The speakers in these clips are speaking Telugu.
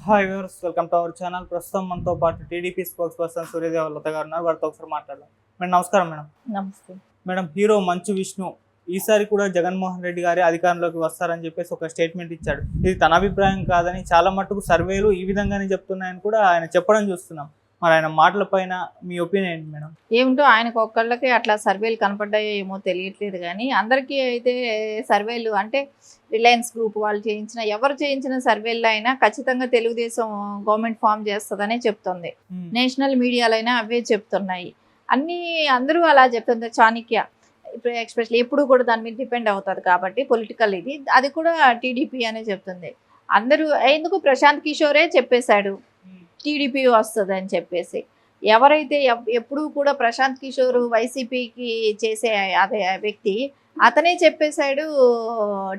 Hi viewers, welcome to our channel. ప్రస్తుతం మనతో పాటు టీడీపీ స్పోక్స్ పర్సన్ సూర్యదేవలత గారు ఉన్నారు. వారితో ఒకసారి మాట్లాడదాం. మేడం నమస్కారం. మేడం నమస్తే. మేడం హీరో మంచు విష్ణు ఈసారి కూడా జగన్మోహన్ రెడ్డి గారి అధికారంలోకి వస్తారని చెప్పేసి ఒక స్టేట్మెంట్ ఇచ్చాడు. ఇది తన అభిప్రాయం కాదని చాలా మట్టుకు సర్వేలు ఈ విధంగానే చెప్తున్నాయని కూడా ఆయన చెప్పడం చూస్తున్నాం. మరి ఆయన మాటల పైన మీ ఒపీనియన్ ఏంటి మేడం? ఏమిటో ఆయనకు ఒక్కళ్ళకి అట్లా సర్వేలు కనపడ్డాయో ఏమో తెలియట్లేదు, కానీ అందరికీ అయితే సర్వేలు అంటే రిలయన్స్ గ్రూప్ వాళ్ళు చేయించిన ఎవరు చేయించిన సర్వేల్లో అయినా ఖచ్చితంగా తెలుగుదేశం గవర్నమెంట్ ఫామ్ చేస్తుందనే చెప్తుంది. నేషనల్ మీడియాలో అయినా అవే చెప్తున్నాయి. అందరూ అలా చెప్తుంది. చాణక్య ఇప్పుడు ఎక్స్పెషల్లీ ఎప్పుడు కూడా దాని మీద డిపెండ్ అవుతుంది కాబట్టి పొలిటికల్ అది కూడా టీడీపీ అనే చెప్తుంది. అందరూ ఎందుకు ప్రశాంత్ కిషోరే చెప్పేశాడు టీడీపీ వస్తుంది అని చెప్పేసి. ఎవరైతే ఎప్పుడూ కూడా ప్రశాంత్ కిషోర్ వైసీపీకి చేసే అదే వ్యక్తి అతనే చెప్పేశాడు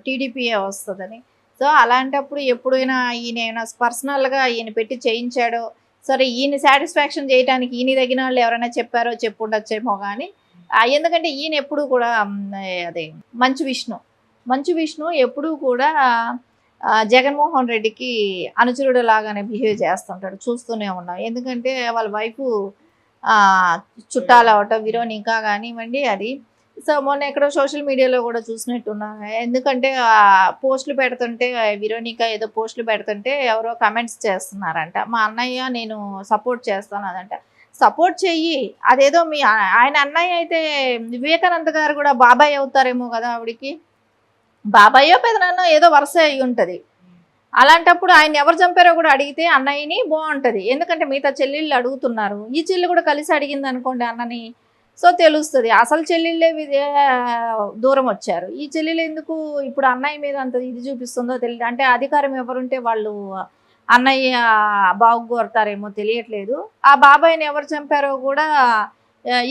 టీడీపీయే వస్తుందని. సో అలాంటప్పుడు ఎప్పుడైనా ఈయన పర్సనల్గా ఈయన పెట్టి చేయించాడో సరే, ఈయన సాటిస్ఫాక్షన్ చేయడానికి ఈయన తగిన వాళ్ళు ఎవరైనా చెప్పారో చెప్పుండొచ్చేమో, కానీ ఎందుకంటే ఈయన ఎప్పుడు కూడా అదే మంచు విష్ణు ఎప్పుడూ కూడా జగన్మోహన్ రెడ్డికి అనుచరుడు లాగానే బిహేవ్ చేస్తుంటాడు. చూస్తూనే ఉన్నాం. ఎందుకంటే వాళ్ళ వైఫ్ చుట్టాలు అవటం విరోనికా కానివ్వండి అది. సో మొన్న ఎక్కడో సోషల్ మీడియాలో కూడా చూసినట్టున్నా. ఎందుకంటే పోస్టులు పెడుతుంటే విరోనికా ఏదో పోస్టులు పెడుతుంటే ఎవరో కమెంట్స్ చేస్తున్నారంట. మా అన్నయ్య నేను సపోర్ట్ చేస్తాను అదంట. సపోర్ట్ చెయ్యి, అదేదో ఆయన అన్నయ్య అయితే వివేకానంద గారు కూడా బాబాయ్ అవుతారేమో కదా ఆవిడికి. బాబాయ్యో పెదనాన్నో ఏదో వరుస అయి ఉంటుంది. అలాంటప్పుడు ఆయన ఎవరు చంపారో కూడా అడిగితే అన్నయ్యని బాగుంటుంది. ఎందుకంటే మిగతా చెల్లెళ్ళు అడుగుతున్నారు, ఈ చెల్లి కూడా కలిసి అడిగింది అనుకోండి అన్నని, సో తెలుస్తుంది. అసలు చెల్లెళ్ళే దూరం వచ్చారు. ఈ చెల్లెలు ఎందుకు ఇప్పుడు అన్నయ్య మీద అంత ఇది చూపిస్తుందో తెలియదు. అంటే అధికారం ఎవరుంటే వాళ్ళు అన్నయ్య బాగుకోరుతారేమో తెలియట్లేదు. ఆ బాబాయ్ని ఎవరు చంపారో కూడా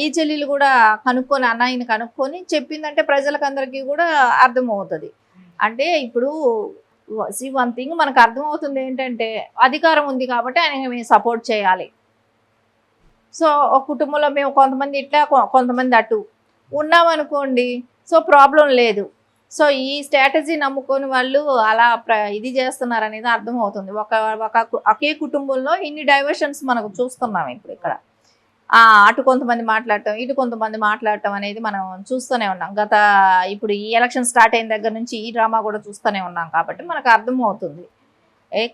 ఈ చెల్లెలు కూడా కనుక్కొని అన్నయ్యని కనుక్కొని చెప్పిందంటే ప్రజలకు అందరికీ కూడా అర్థమవుతుంది. అంటే ఇప్పుడు వన్ థింగ్ మనకు అర్థమవుతుంది ఏంటంటే అధికారం ఉంది కాబట్టి ఆయన మేము సపోర్ట్ చేయాలి. సో ఒక కుటుంబంలో మేము కొంతమంది ఇట్లా కొంతమంది అటు ఉన్నామనుకోండి, సో ప్రాబ్లం లేదు. సో ఈ స్ట్రాటజీ నమ్ముకొని వాళ్ళు అలా ఇది చేస్తున్నారు అనేది అర్థమవుతుంది. ఒకే కుటుంబంలో ఇన్ని డైవర్షన్స్ మనకు చూస్తున్నాం ఇప్పుడు ఇక్కడ. అటు కొంతమంది మాట్లాడటం, ఇటు కొంతమంది మాట్లాడటం అనేది మనం చూస్తూనే ఉన్నాం. ఇప్పుడు ఈ ఎలక్షన్ స్టార్ట్ అయిన దగ్గర నుంచి ఈ డ్రామా కూడా చూస్తూనే ఉన్నాం కాబట్టి మనకు అర్థమవుతుంది.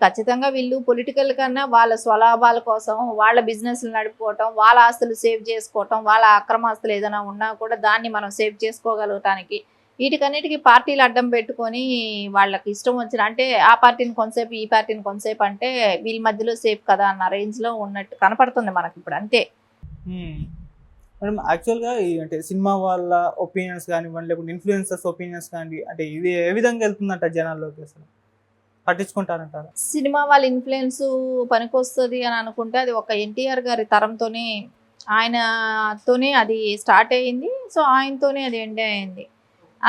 ఖచ్చితంగా వీళ్ళు పొలిటికల్ కన్నా వాళ్ళ స్వలాభాల కోసం వాళ్ళ బిజినెస్లు నడుపుకోవటం, వాళ్ళ ఆస్తులు సేవ్ చేసుకోవటం, వాళ్ళ అక్రమాస్తులు ఏదైనా ఉన్నా కూడా దాన్ని మనం సేవ్ చేసుకోగలగటానికి వీటికన్నిటికీ పార్టీలు అడ్డం పెట్టుకొని వాళ్ళకి ఇష్టం వచ్చిన అంటే ఆ పార్టీని కొంతసేపు ఈ పార్టీని కొంతసేపు అంటే వీళ్ళ మధ్యలో సేఫ్ కదా అన్న రేంజ్లో ఉన్నట్టు కనపడుతుంది మనకి ఇప్పుడు. అంతే మేడం, యాక్చువల్గా అంటే సినిమా వాళ్ళ ఒపీనియన్స్ కానివ్వండి, లేకపోతే ఇన్ఫ్లుయెన్సర్స్ ఒపీనియన్స్ కానీ అంటే ఇది ఏ విధంగా వెళ్తుందంట జనాల్లోకి, అసలు పట్టించుకుంటారంటారు? సినిమా వాళ్ళ ఇన్ఫ్లుయెన్స్ పనికొస్తుంది అని అనుకుంటే అది ఒక ఎన్టీఆర్ గారి తరంతోనే ఆయనతోనే అది స్టార్ట్ అయ్యింది. సో ఆయనతోనే అది ఎండ్ అయింది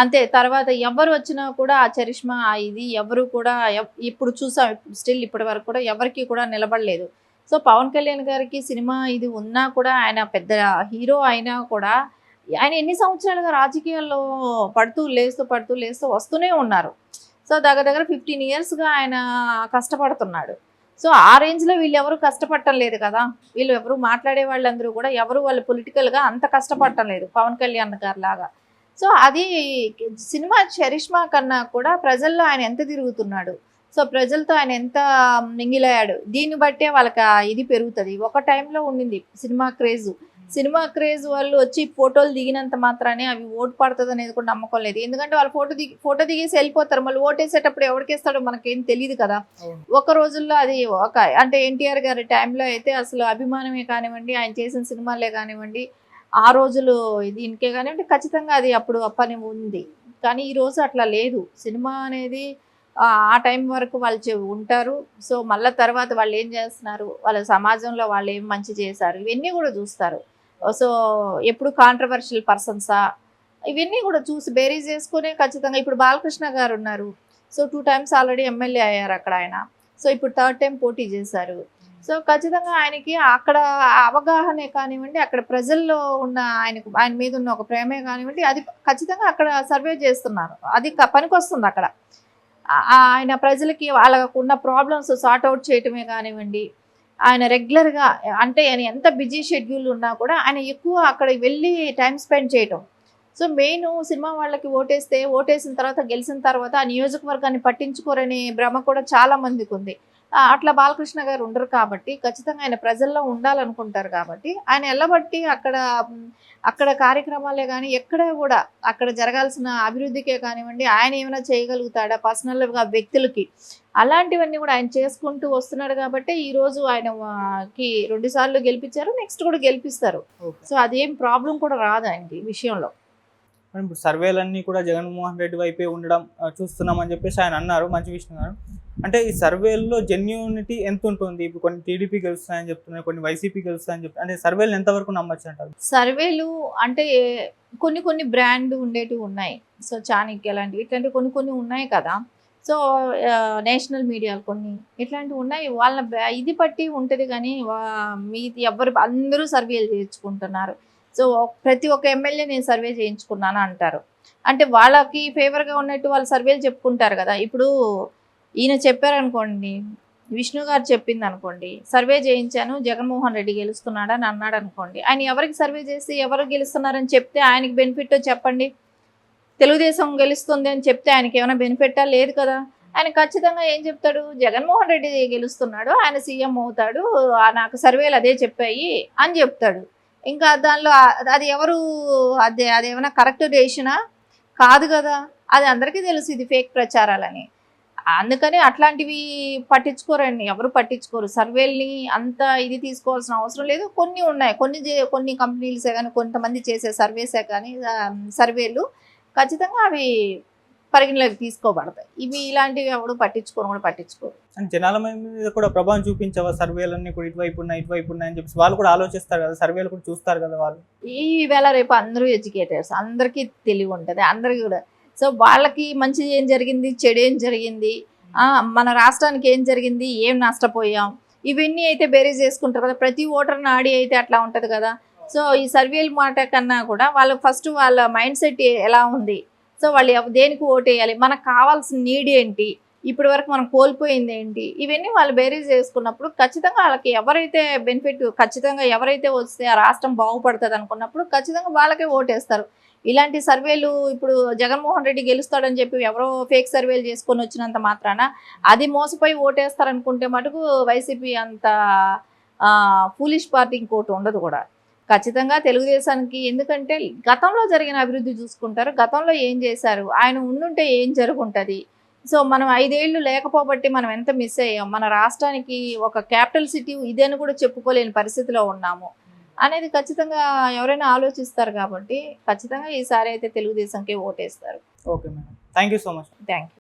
అంతే. తర్వాత ఎవరు వచ్చినా కూడా ఆ చరిష్మా ఇది ఎవరు కూడా ఇప్పుడు చూసాం, స్టిల్ ఇప్పటి వరకు కూడా ఎవరికి కూడా నిలబడలేదు. సో పవన్ కళ్యాణ్ గారికి సినిమా ఇది ఉన్నా కూడా ఆయన పెద్ద హీరో అయినా కూడా ఆయన ఎన్ని సంవత్సరాలుగా రాజకీయాల్లో పడుతూ లేస్తూ వస్తూనే ఉన్నారు. సో దగ్గర 15 yearsగా ఆయన కష్టపడుతున్నాడు. సో ఆ రేంజ్లో వీళ్ళు ఎవరు కష్టపడటం లేదు కదా. వీళ్ళు ఎవరు మాట్లాడే వాళ్ళందరూ కూడా ఎవరు వాళ్ళు పొలిటికల్గా అంత కష్టపడటం లేదు పవన్ కళ్యాణ్ గారి లాగా. సో అది సినిమా చరిష్మా కన్నా కూడా ప్రజల్లో ఆయన ఎంత తిరుగుతున్నాడు, సో ప్రజలతో ఆయన ఎంత మింగిలయ్యాడు, దీన్ని బట్టే వాళ్ళకి ఇది పెరుగుతుంది. ఒక టైంలో ఉండింది సినిమా క్రేజ్ వాళ్ళు వచ్చి ఫోటోలు దిగినంత మాత్రానే అవి ఓటు పడుతుంది అనేది కూడా నమ్మకం లేదు. ఎందుకంటే వాళ్ళు ఫోటో దిగేసి వెళ్ళిపోతారు, మళ్ళీ ఓటేసేటప్పుడు ఎవరికేస్తాడో మనకేం తెలియదు కదా. ఒక రోజుల్లో అది అంటే ఎన్టీఆర్ గారి టైంలో అయితే అసలు అభిమానమే కానివ్వండి, ఆయన చేసిన సినిమాలే కానివ్వండి, ఆ రోజులు దీనికే కానివ్వండి ఖచ్చితంగా అది అప్పుడు పని ఉంది. కానీ ఈరోజు అట్లా లేదు. సినిమా అనేది ఆ టైం వరకు వాళ్ళు ఉంటారు. సో మళ్ళీ తర్వాత వాళ్ళు ఏం చేస్తున్నారు, వాళ్ళ సమాజంలో వాళ్ళు ఏం మంచి చేశారు ఇవన్నీ కూడా చూస్తారు. సో ఎప్పుడు కాంట్రవర్షియల్ పర్సన్సా ఇవన్నీ కూడా చూసి బేరీజ్ చేసుకునే ఖచ్చితంగా. ఇప్పుడు బాలకృష్ణ గారు ఉన్నారు. సో 2 times ఆల్రెడీ ఎమ్మెల్యే అయ్యారు అక్కడ ఆయన. సో ఇప్పుడు 3rd time పోటీ చేశారు. సో ఖచ్చితంగా ఆయనకి అక్కడ అవగాహనే కానివ్వండి, అక్కడ ప్రజల్లో ఉన్న ఆయన మీద ఉన్న ఒక ప్రేమే కానివ్వండి, అది ఖచ్చితంగా అక్కడ సర్వే చేస్తున్నారు. అది పనికొస్తుంది అక్కడ. ఆయన ప్రజలకి వాళ్ళకున్న ప్రాబ్లమ్స్ సార్ట్ అవుట్ చేయటమే కానివ్వండి, ఆయన రెగ్యులర్గా అంటే ఆయన ఎంత బిజీ షెడ్యూల్ ఉన్నా కూడా ఆయన ఎక్కువ అక్కడ వెళ్ళి టైం స్పెండ్ చేయటం. సో మెయిన్ సినిమా వాళ్ళకి ఓటేసిన తర్వాత గెలిచిన తర్వాత ఆ నియోజకవర్గాన్ని పట్టించుకోరనే భ్రమ కూడా చాలా మందికి ఉంది. అట్లా బాలకృష్ణ గారు ఉండరు కాబట్టి ఖచ్చితంగా ఆయన ప్రజల్లో ఉండాలనుకుంటారు కాబట్టి ఆయన ఎల్లబట్టి అక్కడ కార్యక్రమాలే కానీ ఎక్కడ కూడా అక్కడ జరగాల్సిన అభివృద్ధికే కానివ్వండి, ఆయన ఏమైనా చేయగలుగుతాడా పర్సనల్గా వ్యక్తులకి, అలాంటివన్నీ కూడా ఆయన చేసుకుంటూ వస్తున్నాడు కాబట్టి ఈరోజు ఆయనకి 2 సార్లు గెలిపించారు, నెక్స్ట్ కూడా గెలిపిస్తారు. సో అదేం ప్రాబ్లం కూడా రాదు ఆయనకి ఈ విషయంలో. ఇప్పుడు సర్వేలన్నీ కూడా జగన్మోహన్ రెడ్డి వైపే ఉండడం చూస్తున్నామని చెప్పేసి ఆయన అన్నారు మంచు విష్ణు గారు. అంటే ఈ సర్వేల్లో జెన్యూనిటీ ఎంత ఉంటుంది? ఇప్పుడు కొన్ని టీడీపీ గెలుస్తాయని చెప్తున్నారు, కొన్ని వైసీపీ గెలుస్తాయని చెప్తున్నారు. అంటే సర్వేలు ఎంతవరకు నమ్మచ్చు అంటారు? సర్వేలు అంటే కొన్ని బ్రాండ్ ఉండేటివి ఉన్నాయి. సో చాణక్య లాంటివి ఇట్లాంటివి కొన్ని ఉన్నాయి కదా. సో నేషనల్ మీడియాలు కొన్ని ఇట్లాంటివి ఉన్నాయి. వాళ్ళ ఇది బట్టి ఉంటుంది కానీ మీది అందరూ సర్వేలు చేయించుకుంటున్నారు. సో ప్రతి ఒక్క ఎమ్మెల్యే నేను సర్వే చేయించుకున్నాను అంటారు. అంటే వాళ్ళకి ఫేవర్గా ఉన్నట్టు వాళ్ళు సర్వేలు చెప్పుకుంటారు కదా. ఇప్పుడు ఈయన చెప్పారనుకోండి, విష్ణు గారు చెప్పింది అనుకోండి, సర్వే చేయించాను జగన్మోహన్ రెడ్డి గెలుస్తున్నాడని అన్నాడు అనుకోండి, ఆయన ఎవరికి సర్వే చేసి ఎవరు గెలుస్తున్నారని చెప్తే ఆయనకి బెనిఫిట్ చెప్పండి. తెలుగుదేశం గెలుస్తుంది అని చెప్తే ఆయనకి ఏమైనా బెనిఫిట్టా? లేదు కదా. ఆయన ఖచ్చితంగా ఏం చెప్తాడు, జగన్మోహన్ రెడ్డి గెలుస్తున్నాడు, ఆయన సీఎం అవుతాడు, నాకు సర్వేలు అదే చెప్పాయి అని చెప్తాడు. ఇంకా దానిలో అది అదేమైనా కరెక్ట్ డెసిషనా? కాదు కదా. అది అందరికీ తెలుసు ఇది ఫేక్ ప్రచారాలని. అందుకని అట్లాంటివి పట్టించుకోరండి, ఎవరు పట్టించుకోరు. సర్వేల్ని అంత ఇది తీసుకోవాల్సిన అవసరం లేదు. కొన్ని ఉన్నాయి, కొన్ని కంపెనీలసే కానీ కొంతమంది చేసే సర్వేసే కానీ సర్వేలు ఖచ్చితంగా అవి పరిగణలోకి తీసుకోబడతాయి. ఇలాంటివి ఎవరు పట్టించుకోరు. అండ్ జనాల మీద కూడా ప్రభావం చూపించవా సర్వేలన్నీ కూడా ఇటువైపు ఉన్నాయి అని చెప్పి వాళ్ళు కూడా ఆలోచిస్తారు కదా, సర్వేలు కూడా చూస్తారు కదా వాళ్ళు. ఈవేళ రేపు అందరూ ఎడ్యుకేటర్స్, అందరికీ తెలివి ఉంటుంది అందరికీ కూడా. సో వాళ్ళకి మంచి ఏం జరిగింది, చెడు ఏం జరిగింది, మన రాష్ట్రానికి ఏం జరిగింది, ఏం నష్టపోయాం, ఇవన్నీ అయితే బేరీజ్ చేసుకుంటారు కదా. ప్రతి ఓటర్ నాడి అయితే అట్లా ఉంటుంది కదా. సో ఈ సర్వేల మాట కన్నా కూడా వాళ్ళు ఫస్ట్ వాళ్ళ మైండ్ సెట్ ఎలా ఉంది, సో వాళ్ళు దేనికి ఓటేయాలి, మనకు కావాల్సిన నీడ్ ఏంటి, ఇప్పటి వరకు మనం కోల్పోయింది ఏంటి, ఇవన్నీ వాళ్ళు బేరీజ్ చేసుకున్నప్పుడు ఖచ్చితంగా వాళ్ళకి ఎవరైతే బెనిఫిట్, ఖచ్చితంగా ఎవరైతే వస్తే ఆ రాష్ట్రం బాగుపడుతుంది అనుకున్నప్పుడు ఖచ్చితంగా వాళ్ళకే ఓటేస్తారు. ఇలాంటి సర్వేలు ఇప్పుడు జగన్మోహన్ రెడ్డి గెలుస్తాడని చెప్పి ఎవరో ఫేక్ సర్వేలు చేసుకొని వచ్చినంత మాత్రాన అది మోసపోయి ఓటేస్తారనుకుంటే మటుకు వైసీపీ అంత ఫూలిష్ పార్టీ ఇంకోటి ఉండదు కూడా. ఖచ్చితంగా తెలుగుదేశానికి, ఎందుకంటే గతంలో జరిగిన అభివృద్ధి చూసుకుంటారు, గతంలో ఏం చేశారు, ఆయన ఉండుంటే ఏం జరుగుంటుంది. సో మనం 5 ఏళ్ళు లేకపోబట్టి మనం ఎంత మిస్ అయ్యాం, మన రాష్ట్రానికి ఒక క్యాపిటల్ సిటీ ఇదేని కూడా చెప్పుకోలేని పరిస్థితిలో ఉన్నాము అనేది ఖచ్చితంగా ఎవరైనా ఆలోచిస్తారు. కాబట్టి ఖచ్చితంగా ఈసారి అయితే తెలుగుదేశంకే ఓటేస్తారు. Okay madam, thank you so much. Thank you.